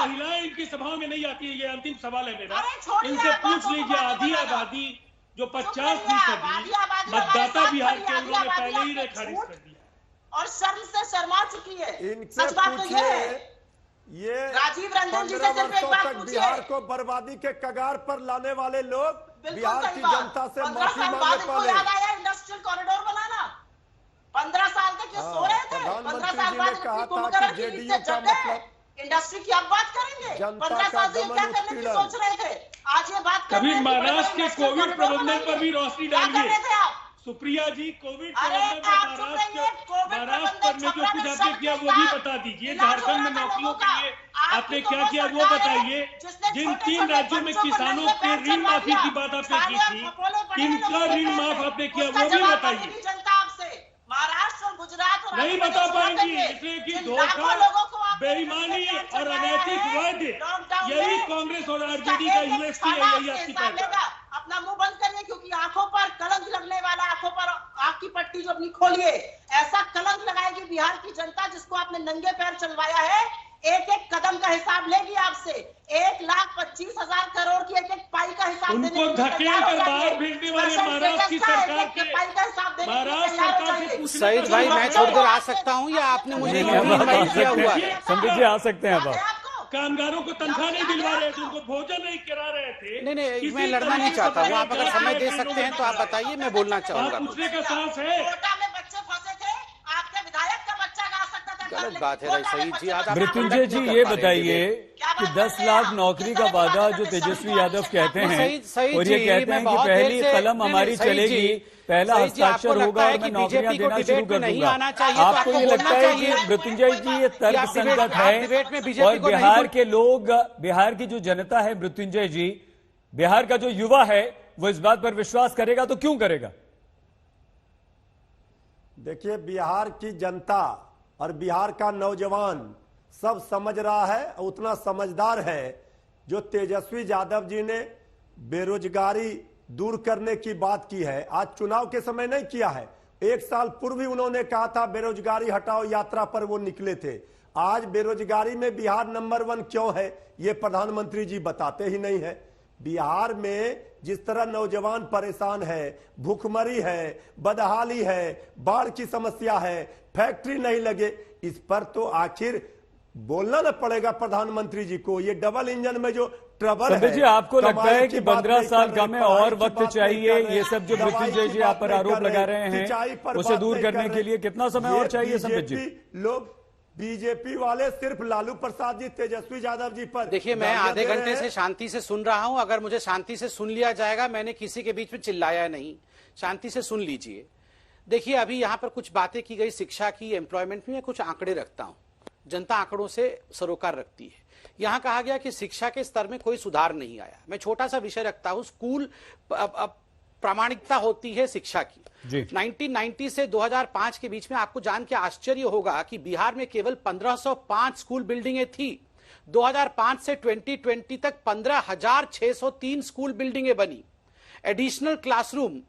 महिलाएं इनकी सभाओं में नहीं आती है। ये अंतिम सवाल है मेरा, इनसे पूछ लीजिए, आधी आबादी जो 50% मतदाता बिहार के, उन्होंने पहले ही खारिज कर दिया और शर्म से शर्मा चुकी है। इनसे सच बात तो ये है, ये राजीव रंजन जी से सिर्फ एक बात तक पूछिए, बिहार को बर्बादी के कगार पर लाने वाले लोग बिल्कुल बिहार सही की बात। जनता से 15 माफी साल मांगे बाद इनको पहले। याद आया इंडस्ट्रियल कॉरिडोर बनाना। 15 साल तक ये सो रहे थे, 15 साल बाद कहा कुंभ था करण कि की JDU नीचे का जग गए। मतलब इंडस्ट्री की अब बात करेंगे, जनता 15 का साल से ये क्या दमन करने की उत्पीड़न। सोच रहे थे, आज ये बात कर कभी रहे हैं कि महाराष्ट्र के इंडस्ट्रियल कोविड कॉरिडोर प्रबंधन पर भी रोशनी क्या कर डालिए। रहे थे आप? सुप्रिया जी, कोविड अरे प्रबंधन में आप चुप रहिए, कोविड महाराष्ट्र में जो प्रबंधन कुछ छपरा आपने में किया सब वो भी के बता दीजिए। इलाज हो झारखंड में रहा था नौकरियों लोगों के का। लिए आपकी आपने तो क्या वो किया वो सरकार है बताइए। जिसने जिन छोटे 3 छोटे राज्यों में बच्चों को किसानों नंगे के पैर ऋण चलवा माफी दिया। की बात आपने की सारे थी, फपोले पड़े हैं किनका लोगों के ऋण पैर माफ में। आपने किया उसका वो भी जवाब बताइए। मांगेगी जनता आपसे। महाराष्ट्र और गुजरात और नहीं आंध्र बता प्रदेश पाएंगी, देंगे। इसलिए कि जिन धोखा, लाखों लोगों को आपने बेईमानी नंगे पैर और चलाया अनैतिक है, वादे, लॉकडाउन यही में कांग्रेस और उसका आरजेडी का एक एक यूएसपी है, छाला यही आपसे आपकी हिसाब पहचान। लेगा। अपना मुंह बंद करिए, क्योंकि आंखों पर कलंक लगने वाला, आंखों पर आंख की पट्टी जो अपनी खोलिए, ऐसा कलंक लगाएगी बिहार की जनता, जिसको आपने नंगे पैर चलवाया है। एक एक कदम का हिसाब लेगी आपसे। 1,25,000 करोड़ की एक एक पाई का हिसाब देने उनको के लिए धकेल तैयार हो कर जाइए। बाहर भेजने वाले स्पेशल महाराष्ट्र की स्टेटस का सरकार एक एक पाई का हिसाब देने के लिए महाराष्ट्र तैयार हो सरकार से जाइए। पूछने सईद का भाई, जवाब मैं थोड़ी देर आ सकता हूं या आपने मुझे नहीं, इन्वाइट आप किया आ हुआ सकते है? हैं। संबित जी आ सकते हैं अब आप। कामगारों को तनख्वाह नहीं दिलवा रहे थे, उनको भोजन नहीं करा रहे थे। नहीं, मैं किसी लड़ना नहीं तरह चाहता से हूं। आप अगर समय दे ट्रेनों सकते हैं में तो आप बताइए, मैं बोलना चाहूंगा। आप पूछने का साहस है। कोटा में बच्चे फंसे थे, आपके विधायक का बच्चा गा सकता था। गलत बात है भाई सईद जी, आज आप मृत्युंजय जी, नहीं कर ये पा रहे हैं। बताइए क्या कि 10 लाख नौकरी का वादा जो तेजस्वी यादव कहते हैं सही और ये जी, कहते मैं हैं कि बहुत पहली देर से- कलम नहीं, हमारी नहीं, सही चलेगी, जी, पहला सही जी, आपको हस्ताक्षर लगता होगा है और मैं कि नौकरियां बीजेपी को देना शुरू डिबेट कर में नहीं दूंगा। आना चाहिए, तो आपको आपको ये लगता बोलना है चाहिए। कि मृत्युंजय जी ये तर्क आप डिबेट- संगत आप है डिबेट में बीजेपी और को नहीं बिहार बोल- के लोग, बिहार की जो जनता है मृत्युंजय जी, बिहार का जो युवा है वो इस बात पर विश्वास करेगा तो क्यों करेगा? देखिए, बिहार की जनता और बिहार का नौजवान सब समझ रहा है, उतना समझदार है जो तेजस्वी यादव जी ने बेरोजगारी दूर करने की बात की है। आज चुनाव के समय नहीं किया है, 1 साल पूर्व ही उन्होंने कहा था बेरोजगारी हटाओ यात्रा पर वो निकले थे। आज बेरोजगारी में बिहार नंबर 1 क्यों है ये प्रधानमंत्री जी बताते ही नहीं है। बिहार में जिस तरह नौजवान परेशान है, भूखमरी है, बदहाली है, बाढ़ की समस्या है, फैक्ट्री नहीं लगे, इस पर तो आखिर बोलना न पड़ेगा प्रधानमंत्री जी को। ये डबल इंजन में जो ट्रबल है, संबित जी, आपको लगता है कि 15 साल का में और वक्त चाहिए? ये सब जो दवाई मृत्युंजय की जी बात आप पर नहीं आरोप कर लगा रहे, रहे सिंचाई पर हैं उसे बात दूर नहीं करने कर के रहे। लिए कितना समय और चाहिए संबित जी? लोग बीजेपी वाले सिर्फ लालू प्रसाद जी, तेजस्वी यादव जी पर देखिए, मैं गालियां आधे दे रहे घंटे हैं। से शांति से सुन रहा हूं। अगर मुझे शांति से सुन लिया जाएगा, मैंने किसी के बीच में चिल्लाया नहीं, शांति से सुन लीजिए। देखिए, अभी यहां पर कुछ बातें की गई शिक्षा की, एम्प्लॉयमेंट में, कुछ आंकड़े रखता हूं। जनता आंकड़ों से सरोकार रखती है। यहां कहा गया कि शिक्षा के स्तर में कोई सुधार नहीं आया। मैं छोटा सा विषय रखता हूं, स्कूल प्रामाणिकता होती है शिक्षा की। 1990 से 2005 के बीच में आपको जान के आश्चर्य होगा कि बिहार में केवल 1505 स्कूल बिल्डिंगें थी। 2005 से 2020 तक 15,603 स्कूल बिल्डिंगें बनी। एडिशनल क्लासरूम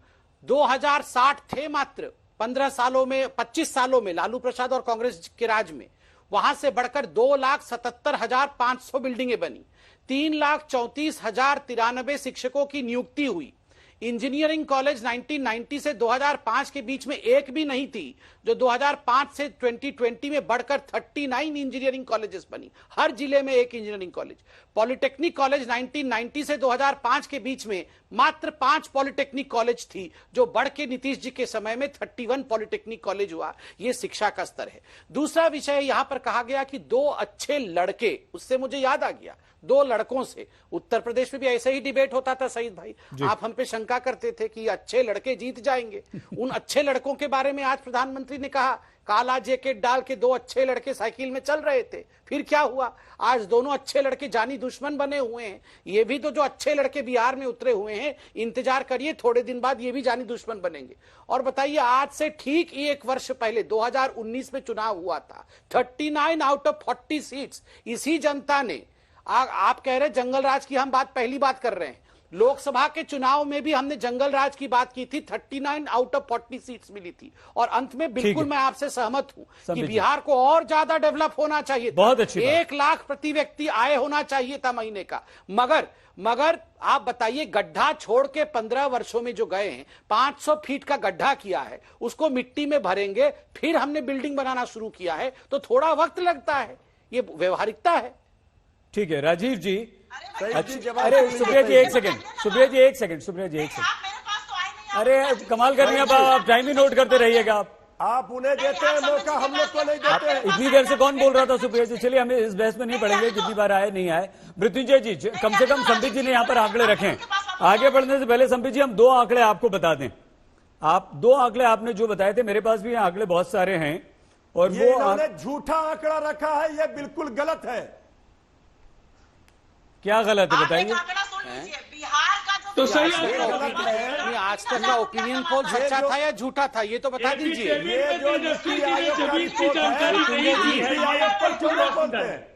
2060 थे मात्र 15 सालों में, 25 सालों में लालू प्रसाद और कांग्रेस के राज में। वहां से बढ़कर 2,77,500 बिल्डिंगें बनी। 3,34,093 शिक्षकों की नियुक्ति हुई। इंजीनियरिंग कॉलेज 1990 से 2005 के बीच में एक भी नहीं थी, जो 2005 से 2020 में बढ़कर 39 इंजीनियरिंग कॉलेजेस बनी। हर जिले में एक इंजीनियरिंग कॉलेज। पॉलिटेक्निक कॉलेज 1990 से 2005 के बीच में मात्र 5 पॉलिटेक्निक कॉलेज थी, जो बढ़ के नीतीश जी के समय में 31 पॉलिटेक्निक कॉलेज हुआ। यह शिक्षा का स्तर है। दूसरा विषय यहां पर कहा गया कि 2 अच्छे लड़के, उससे मुझे याद आ गया 2 लड़कों से। उत्तर प्रदेश में भी ऐसे ही डिबेट होता था सईद भाई, आप हम पे शंका करते थे कि अच्छे लड़के जीत जाएंगे। उन अच्छे लड़कों के बारे में आज प्रधानमंत्री ने कहा, काला जैकेट डाल के 2 अच्छे लड़के साइकिल में चल रहे थे। फिर क्या हुआ? आज दोनों अच्छे लड़के जानी दुश्मन बने हुए हैं। ये भी तो जो अच्छे लड़के बिहार में उतरे हुए हैं, इंतजार करिए, थोड़े दिन बाद ये भी जानी दुश्मन बनेंगे। और बताइए, आज से ठीक 1 वर्ष पहले 2019 में चुनाव हुआ था, 39 आउट ऑफ 40 सीट्स इसी जनता ने, आप कह रहे जंगल राज की हम पहली बात कर रहे हैं, लोकसभा के चुनाव में भी हमने जंगल राज की बात की थी, 39 आउट ऑफ 40 सीट्स मिली थी। और अंत में बिल्कुल मैं आपसे सहमत हूं कि बिहार को और ज्यादा डेवलप होना चाहिए था। बहुत अच्छी 1 लाख प्रति व्यक्ति आय होना चाहिए था महीने का। मगर आप बताइए, गड्ढा छोड़ के 15 वर्षों में जो गए हैं, 500 फीट का गड्ढा किया है, उसको मिट्टी में भरेंगे, फिर हमने बिल्डिंग बनाना शुरू किया है, तो थोड़ा वक्त लगता है। ये व्यवहारिकता है। ठीक है राजीव जी। जवाब अरे दीजिए। सुप्रिया जी एक सेकंड, सुप्रिया जी एक सेकंड। आप मेरे पास तो आए नहीं। अरे कमाल कर रही हैं आप, टाइम ही नोट करते रहिएगा आप उन्हें देते हैं मौका, हम लोग को नहीं देते हैं। इतनी देर से कौन बोल रहा था सुप्रिया जी? चलिए हमें इस बहस में नहीं पड़ेंगे कितनी बार आए नहीं आए। मृत्युंजय जी, कम से कम संबित जी ने यहाँ पर आंकड़े रखे हैं। आगे बढ़ने से पहले संबित जी, हम 2 आंकड़े आपको बता दें। आप 2 आंकड़े आपने जो बताए थे, मेरे पास भी आंकड़े बहुत सारे हैं, और ये वो इन्होंने झूठा आंकड़ा रखा है, ये बिल्कुल गलत है। क्या गलत है बताइए? बिहार का जो तो सही आज तक का ओपिनियन पोल सच्चा था या झूठा था, ये तो बता दीजिए। ये जो नीति आयोग का रिपोर्ट है, नीति आयोग पर क्यों नहीं बोलते हैं?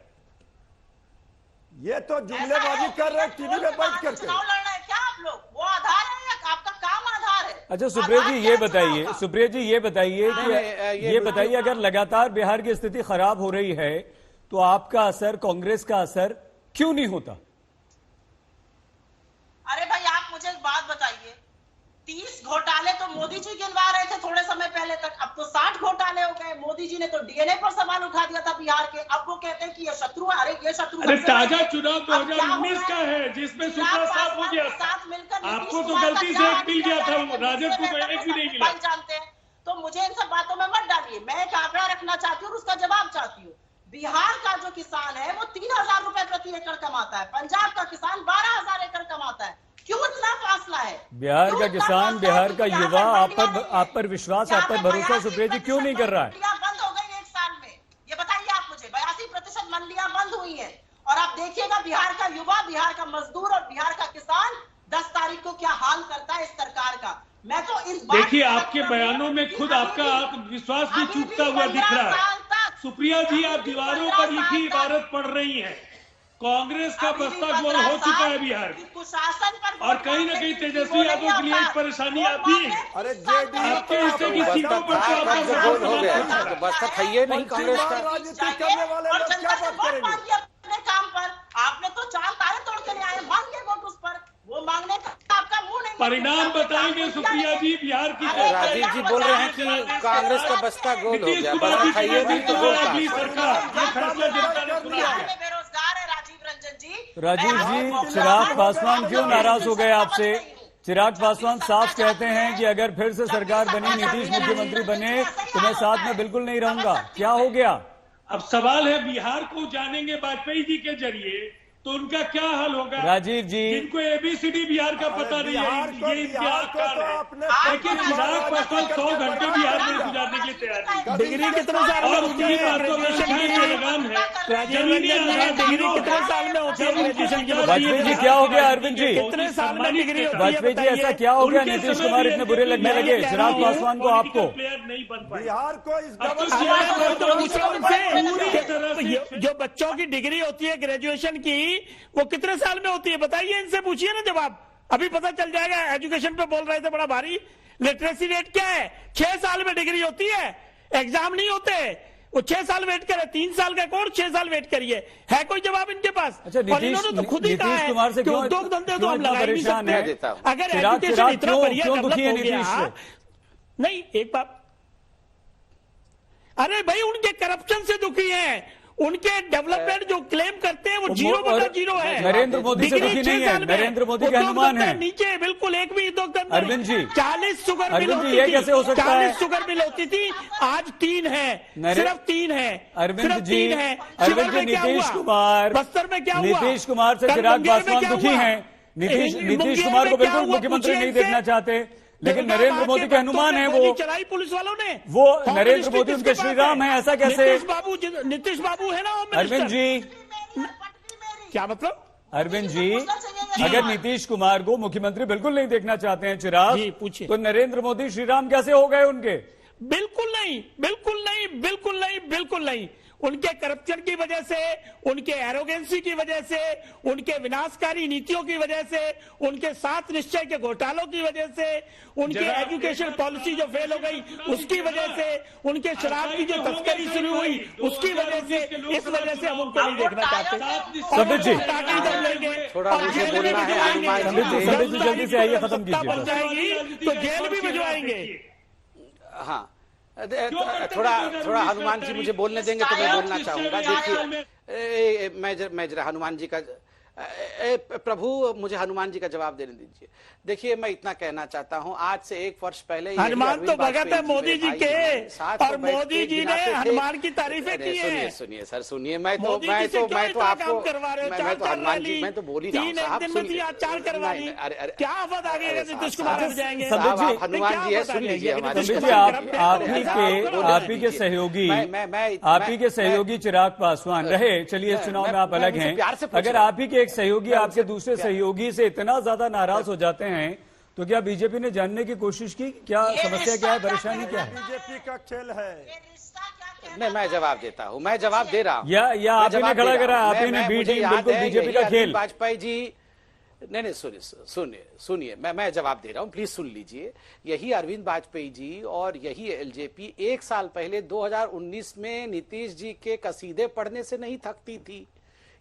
ये तो जुमलेबाजी कर रहे हैं टीवी में बैठ करके। चुनाव लड़ रहे हैं क्या आप लोग? वो आधार है या आपका काम आधार है? अच्छा सुप्रिया जी ये बताइए, सुप्रिया जी ये बताइए कि ये बताइए, अगर लगातार बिहार की स्थिति खराब हो रही है तो आपका असर, कांग्रेस का असर क्यों नहीं होता? अरे भाई, आप मुझे एक बात बताइए, 30 घोटाले तो मोदी जी गिनवा रहे थे थोड़े समय पहले तक, अब तो 60 घोटाले हो गए। मोदी जी ने तो डीएनए पर सवाल उठा दिया था बिहार के, अब वो कहते हैं कि ये शत्रु है। अरे ये शत्रु अरे ताजा चुनाव 2019 का है, जिसमें सूत्रा साफ हो गया। साथ मिलकर आपको तो गलती से एक मिल गया था, राजद को तो एक भी नहीं मिला। जानते हैं तो मुझे इन सब बातों में मत डालिए। मैं एक आंकड़ा रखना चाहती हूँ और उसका जवाब चाहती हूँ। बिहार का जो किसान है वो 3,000 रुपए प्रति एकड़ कमाता है, पंजाब का किसान 12,000 एकड़ कमाता है। क्यों इतना फासला है? बिहार का किसान, बिहार का युवा आप पर विश्वास, आप पर भरोसा सुप्रिया जी क्यों नहीं कर रहा है? मंडियां बंद हो गई एक साल में, ये बताइए आप मुझे। 82% मंडियां बंद हुई है और आप देखिएगा बिहार का युवा, बिहार का मजदूर और बिहार का किसान 10 तारीख को क्या हाल करता है इस सरकार का। मैं तो इस बात देखिए, आपके बयानों में खुद आपका आत्मविश्वास भी चूकता हुआ दिख रहा है। सुप्रिया जी, आप दीवारों पर लिखी इबारत पढ़ रही हैं। कांग्रेस का बस्ता गोल हो चुका है बिहार में, और कहीं ना कहीं तेजस्वी यादव के लिए एक परेशानी आती है। अरे जेडीयू आपके हिस्से की सीटों पर तो आपका गोल हो गया, तो बस्ता था ये नहीं कांग्रेस का। राजनीति करने वाले लोग क्या बात करेंगे? अपने काम पर आपने तो चार तारे तोड़ के ले आए, मांगे वोट उस पर, वो मांगने का आपका मुंह नहीं। परिणाम बताएंगे सुप्रिया जी बिहार की। राजीव जी बोल रहे हैं कि कांग्रेस का बस्ता गोल हो गया, बस्ता था ये नहीं तो गोल था। सरकार ये फैसला जनता ने सुना है। बेरोजगार है राजीव रंजन जी। राजीव जी, चिराग पासवान क्यों नाराज हो गए आपसे? चिराग पासवान साफ कहते हैं कि अगर फिर से सरकार बनी, नीतीश मुख्यमंत्री बने तो मैं साथ में बिल्कुल नहीं रहूंगा। क्या हो गया? अब सवाल है, बिहार को जानेंगे वाजपेयी जी के जरिए तो उनका क्या हाल होगा? राजीव जी, जिनको एबीसीडी बिहार का पता नहीं है, ये इम्तियाज खान है। देखिए, चिराग पासवान 100 घंटे बिहार में गुजारने के लिए तैयार नहीं। डिग्री कितने साल में और होती उनकी है? बातों में लगाम है। डिग्री कितने साल में होती है ग्रेजुएशन की? वाजपेयी जी क्या हो गया? अरविंद जी, कितने साल में डिग्री होती है? वाजपेयी जी ऐसा क्या हो गया? नीतीश कुमार इतने बुरे लगने लगे चिराग पासवान को आपको? प्लेयर नहीं बन पाए। बिहार को इस अब तो डबल जो बच्चों की डिग्री होती है ग्रेजुएशन की, वो कितने साल में होती है बताइए, इनसे पूछिए ना जवाब, अभी पता चल जाएगा। एजुकेशन पे बोल रहे थे बड़ा भारी, लिटरेसी रेट क्या है? 6 साल में डिग्री होती है, एग्जाम नहीं होते। वो 6 साल वेट करे, 3 साल का कोर्स 6 साल वेट करिए। है कोई जवाब इनके पास? अच्छा, और इन्होंने तो खुद ही कहा है कि उद्योग धंधे तो हम लगा ही नहीं सकते। अगर एजुकेशन इतना बढ़िया डेवलप हो गया, नहीं एक बात, अरे भाई उनके करप्शन से दुखी हैं, उनके डेवलपमेंट जो क्लेम करते हैं वो 0/0 है। नरेंद्र मोदी से दुखी नहीं है, नरेंद्र मोदी के अनुमान है नीचे बिल्कुल एक भी उद्योग धंधा। अरविंद जी, 40 शुगर मिल होती ये कैसे हो सकता है? 40 शुगर मिल होती थी, आज 3 है, सिर्फ 3 है। अरविंद जी, अरविंद जी, नीतीश कुमार, बस्तर में क्या हुआ? नीतीश कुमार से चिराग पासवान दुखी हैं। नीतीश कुमार को बिल्कुल मुख्यमंत्री नहीं देखना चाहते, लेकिन नरेंद्र मोदी के अनुमान है वो चलाई पुलिस वालों ने। वो नरेंद्र मोदी उनके श्री राम है, ऐसा कैसे? नीतीश बाबू है ना अरविंद जी, क्या मतलब? अरविंद जी, अगर नीतीश कुमार को मुख्यमंत्री बिल्कुल नहीं देखना चाहते हैं चिराग, पूछिए, तो नरेंद्र मोदी श्री राम कैसे हो गए उनके? बिल्कुल नहीं, बिल्कुल नहीं, बिल्कुल नहीं, बिल्कुल नहीं। उनके करप्शन की वजह से, उनके एरोगेंसी की वजह से, उनके विनाशकारी नीतियों की वजह से, उनके 7 निश्चय के घोटालों की वजह से, उनके एजुकेशन पॉलिसी जो फेल हो गई उसकी वजह से, उनके शराब की जो तस्करी शुरू हुई उसकी वजह से, इस वजह से हम उनको नहीं देखना चाहते। संबित जी, थोड़ा मुझे बोलना है। संबित जी जल्दी से आइए, खत्म कीजिए। बन जाएगी तो जेल भी भिजवाएंगे। हाँ, थोड़ा हनुमान जी मुझे बोलने देंगे तो मैं बोलना चाहूंगा। देखिए, मैं जरा हनुमान जी का प्रभु मुझे हनुमान जी का जवाब देने दीजिए। देखिए, मैं इतना कहना चाहता हूं, आज से 1 वर्ष पहले हनुमान तो भगत है मोदी जी के, और मोदी जी ने हनुमान की तारीफें की है। सुनिए सर, सुनिए, मैं तो आपको मैं तो हनुमान जी, मैं तो बोल ही रहा हूँ साहब। क्या आफत आ गई? नीतीश कुमार बन जाएंगे साहब, हनुमान जी है, सुन लीजिए हमारे। आप ही के सहयोगी चिराग पासवान रहे, चलिए इस चुनाव में आप अलग हैं। अगर आप ही के एक सहयोगी आपके दूसरे सहयोगी से इतना ज्यादा नाराज हो जाते हैं, तो क्या बीजेपी ने जानने की कोशिश की? क्या समस्या क्या है, परेशानी क्या है? बीजेपी का खेल है। नहीं, मैं जवाब देता हूँ, मैं जवाब दे रहा हूँ। या आप ही ने खड़ा करा, आप ही ने बी टीम, बिल्कुल बीजेपी का खेल। वाजपेयी जी, नहीं सुनिए, मैं जवाब दे रहा हूँ, प्लीज सुन लीजिए। यही अरविंद वाजपेयी जी और यही एलजेपी 1 साल पहले 2019 में नीतीश जी के कसीदे पढ़ने से नहीं थकती थी,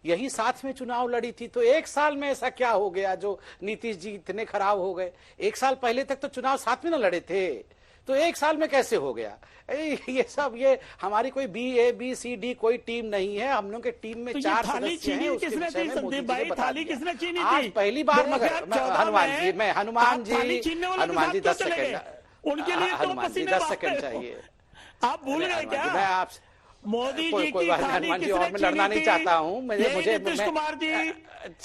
यही साथ में चुनाव लड़ी थी। तो 1 साल में ऐसा क्या हो गया जो नीतीश जी इतने खराब हो गए? 1 साल पहले तक तो चुनाव साथ में ना लड़े थे, तो 1 साल में कैसे हो गया? ये सब, ये हमारी कोई BABCD कोई टीम नहीं है। हम लोग के टीम में 4 सदस्य हैं। किसने थी संदीप भाई? थाली किसने छीनी थी? आज पहली बार हनुमान जी 10 सेकंड, उनके लिए हनुमान जी 10 सेकंड चाहिए। आप भूल गए क्या? मैं आपसे मोदी जी कोई की बात नहीं कहानी हनुमान जी, किसने और मैं लड़ना छीनी नहीं थी? चाहता हूँ मुझे यही नीतीश कुमार जी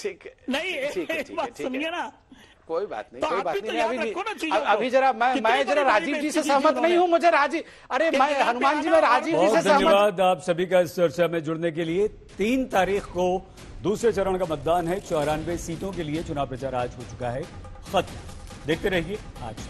ठीक नहीं, ठीक है, एक ठीक है, बात ठीक है। सुनिए ना, कोई बात नहीं, तो कोई आप बात भी तो नहीं। याद अभी रखो ना चीजों को। अभी जरा कितनी मैं जरा बड़ी राजीव जी से बेइज्जती सहमत की नहीं हूँ। उन्होंने। मुझे अरे कि मैं जगह पे हनुमान जी आना मैं राजीव जी बहुत से सहमत। धन्यवाद आप सभी का इस चर्चा में जुड़ने के लिए। 3 तारीख को दूसरे चरण का मतदान है। 94 सीटों के लिए चुनाव प्रचार आज हो चुका है खत्म। देखते रहिए आज।